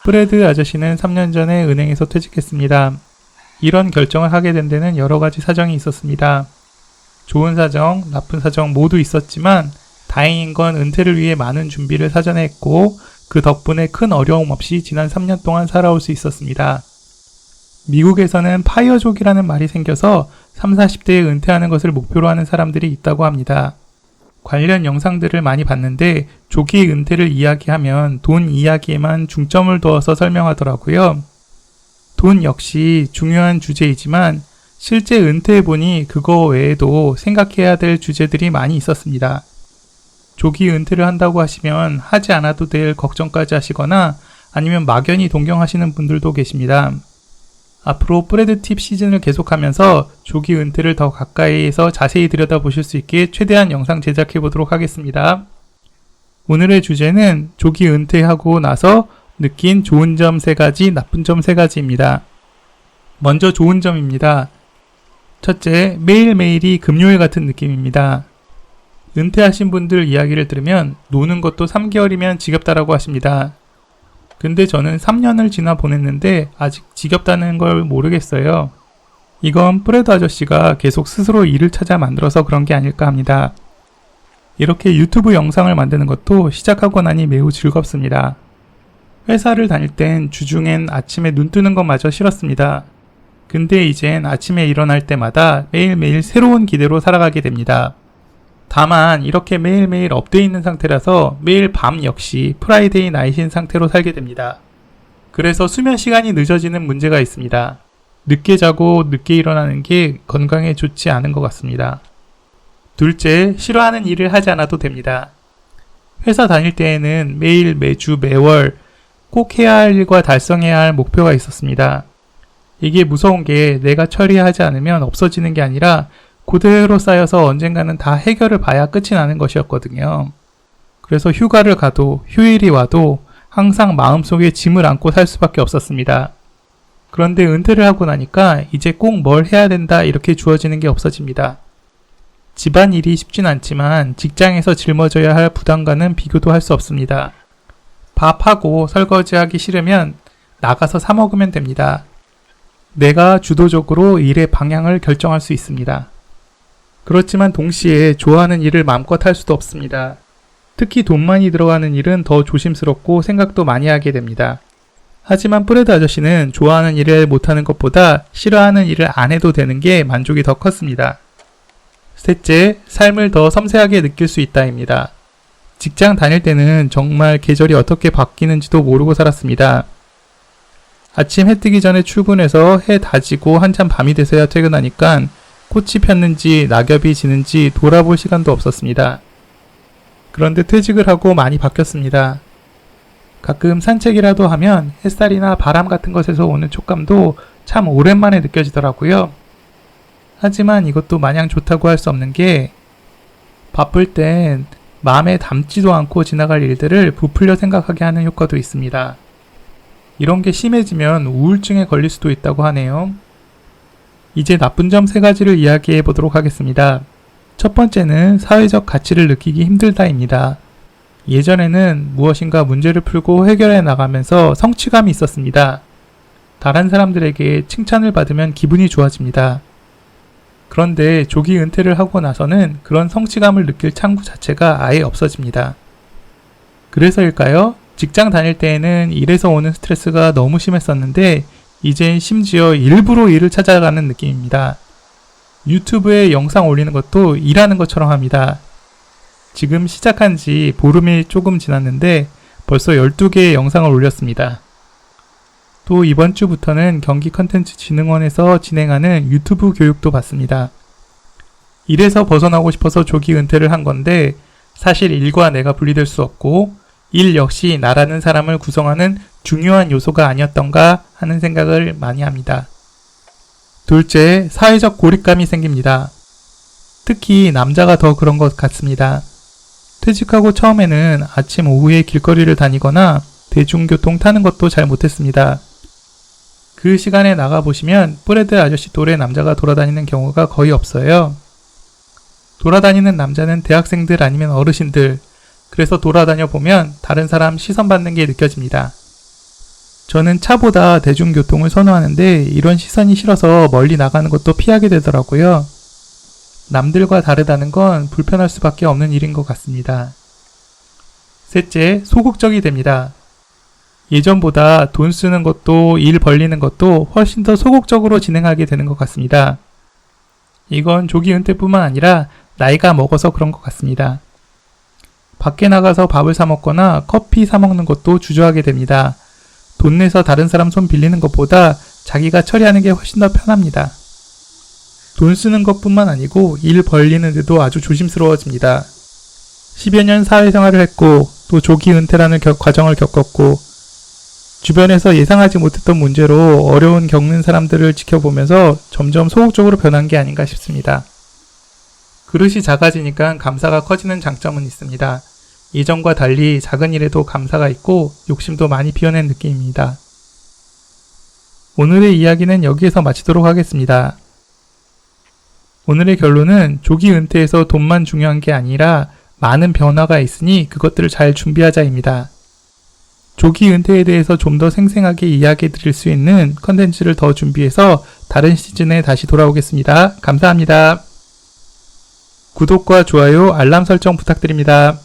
브래드 아저씨는 3년 전에 은행에서 퇴직했습니다. 이런 결정을 하게 된 데는 여러 가지 사정이 있었습니다. 좋은 사정, 나쁜 사정 모두 있었지만 다행인 건 은퇴를 위해 많은 준비를 사전에 했고 그 덕분에 큰 어려움 없이 지난 3년 동안 살아올 수 있었습니다. 미국에서는 파이어족이라는 말이 생겨서 30, 40대에 은퇴하는 것을 목표로 하는 사람들이 있다고 합니다. 관련 영상들을 많이 봤는데 조기 은퇴를 이야기하면 돈 이야기에만 중점을 두어서 설명하더라고요. 돈 역시 중요한 주제이지만 실제 은퇴해보니 그거 외에도 생각해야 될 주제들이 많이 있었습니다. 조기 은퇴를 한다고 하시면 하지 않아도 될 걱정까지 하시거나 아니면 막연히 동경하시는 분들도 계십니다. 앞으로 브래드 팁 시즌을 계속하면서 조기 은퇴를 더 가까이에서 자세히 들여다보실 수 있게 최대한 영상 제작해 보도록 하겠습니다. 오늘의 주제는 조기 은퇴하고 나서 느낀 좋은 점 3가지, 나쁜 점 3가지입니다. 먼저 좋은 점입니다. 첫째, 매일매일이 금요일 같은 느낌입니다. 은퇴하신 분들 이야기를 들으면 노는 것도 3개월이면 지겹다라고 하십니다. 근데 저는 3년을 지나 보냈는데 아직 지겹다는 걸 모르겠어요. 이건 브래드 아저씨가 계속 스스로 일을 찾아 만들어서 그런 게 아닐까 합니다. 이렇게 유튜브 영상을 만드는 것도 시작하고 나니 매우 즐겁습니다. 회사를 다닐 땐 주중엔 아침에 눈 뜨는 것마저 싫었습니다. 근데 이젠 아침에 일어날 때마다 매일매일 새로운 기대로 살아가게 됩니다. 다만 이렇게 매일매일 업돼 있는 상태라서 매일 밤 역시 프라이데이 나잇인 상태로 살게 됩니다. 그래서 수면 시간이 늦어지는 문제가 있습니다. 늦게 자고 늦게 일어나는 게 건강에 좋지 않은 것 같습니다. 둘째, 싫어하는 일을 하지 않아도 됩니다. 회사 다닐 때에는 매일, 매주, 매월 꼭 해야 할 일과 달성해야 할 목표가 있었습니다. 이게 무서운 게 내가 처리하지 않으면 없어지는 게 아니라 그대로 쌓여서 언젠가는 다 해결을 봐야 끝이 나는 것이었거든요. 그래서 휴가를 가도 휴일이 와도 항상 마음속에 짐을 안고 살 수밖에 없었습니다. 그런데 은퇴를 하고 나니까 이제 꼭 뭘 해야 된다 이렇게 주어지는 게 없어집니다. 집안일이 쉽진 않지만 직장에서 짊어져야 할 부담과는 비교도 할 수 없습니다. 밥하고 설거지하기 싫으면 나가서 사 먹으면 됩니다. 내가 주도적으로 일의 방향을 결정할 수 있습니다. 그렇지만 동시에 좋아하는 일을 마음껏 할 수도 없습니다. 특히 돈 많이 들어가는 일은 더 조심스럽고 생각도 많이 하게 됩니다. 하지만 브래드 아저씨는 좋아하는 일을 못하는 것보다 싫어하는 일을 안 해도 되는 게 만족이 더 컸습니다. 셋째, 삶을 더 섬세하게 느낄 수 있다입니다. 직장 다닐 때는 정말 계절이 어떻게 바뀌는지도 모르고 살았습니다. 아침 해 뜨기 전에 출근해서 해 다지고 한참 밤이 돼서야 퇴근하니까 꽃이 폈는지 낙엽이 지는지 돌아볼 시간도 없었습니다. 그런데 퇴직을 하고 많이 바뀌었습니다. 가끔 산책이라도 하면 햇살이나 바람 같은 것에서 오는 촉감도 참 오랜만에 느껴지더라고요. 하지만 이것도 마냥 좋다고 할 수 없는 게 바쁠 땐 마음에 담지도 않고 지나갈 일들을 부풀려 생각하게 하는 효과도 있습니다. 이런 게 심해지면 우울증에 걸릴 수도 있다고 하네요. 이제 나쁜 점 3가지를 이야기해 보도록 하겠습니다. 첫 번째는 사회적 가치를 느끼기 힘들다입니다. 예전에는 무엇인가 문제를 풀고 해결해 나가면서 성취감이 있었습니다. 다른 사람들에게 칭찬을 받으면 기분이 좋아집니다. 그런데 조기 은퇴를 하고 나서는 그런 성취감을 느낄 창구 자체가 아예 없어집니다. 그래서일까요? 직장 다닐 때에는 일에서 오는 스트레스가 너무 심했었는데 이젠 심지어 일부러 일을 찾아가는 느낌입니다. 유튜브에 영상 올리는 것도 일하는 것처럼 합니다. 지금 시작한 지 보름이 조금 지났는데 벌써 12개의 영상을 올렸습니다. 또 이번 주부터는 경기컨텐츠진흥원에서 진행하는 유튜브 교육도 받습니다. 일에서 벗어나고 싶어서 조기 은퇴를 한 건데 사실 일과 내가 분리될 수 없고 일 역시 나라는 사람을 구성하는 중요한 요소가 아니었던가 하는 생각을 많이 합니다. 둘째, 사회적 고립감이 생깁니다. 특히 남자가 더 그런 것 같습니다. 퇴직하고 처음에는 아침 오후에 길거리를 다니거나 대중교통 타는 것도 잘 못했습니다. 그 시간에 나가보시면 브래드 아저씨 또래 남자가 돌아다니는 경우가 거의 없어요. 돌아다니는 남자는 대학생들 아니면 어르신들, 그래서 돌아다녀 보면 다른 사람 시선 받는 게 느껴집니다. 저는 차보다 대중교통을 선호하는데 이런 시선이 싫어서 멀리 나가는 것도 피하게 되더라고요. 남들과 다르다는 건 불편할 수밖에 없는 일인 것 같습니다. 셋째, 소극적이 됩니다. 예전보다 돈 쓰는 것도 일 벌리는 것도 훨씬 더 소극적으로 진행하게 되는 것 같습니다. 이건 조기 은퇴뿐만 아니라 나이가 먹어서 그런 것 같습니다. 밖에 나가서 밥을 사 먹거나 커피 사 먹는 것도 주저하게 됩니다. 돈 내서 다른 사람 손 빌리는 것보다 자기가 처리하는 게 훨씬 더 편합니다. 돈 쓰는 것뿐만 아니고 일 벌리는 데도 아주 조심스러워집니다. 10여 년 사회생활을 했고 또 조기 은퇴라는 과정을 겪었고 주변에서 예상하지 못했던 문제로 어려운 겪는 사람들을 지켜보면서 점점 소극적으로 변한 게 아닌가 싶습니다. 그릇이 작아지니까 감사가 커지는 장점은 있습니다. 예전과 달리 작은 일에도 감사가 있고 욕심도 많이 피워낸 느낌입니다. 오늘의 이야기는 여기에서 마치도록 하겠습니다. 오늘의 결론은 조기 은퇴에서 돈만 중요한 게 아니라 많은 변화가 있으니 그것들을 잘 준비하자입니다. 조기 은퇴에 대해서 좀 더 생생하게 이야기해 드릴 수 있는 컨텐츠를 더 준비해서 다른 시즌에 다시 돌아오겠습니다. 감사합니다. 구독과 좋아요, 알람 설정 부탁드립니다.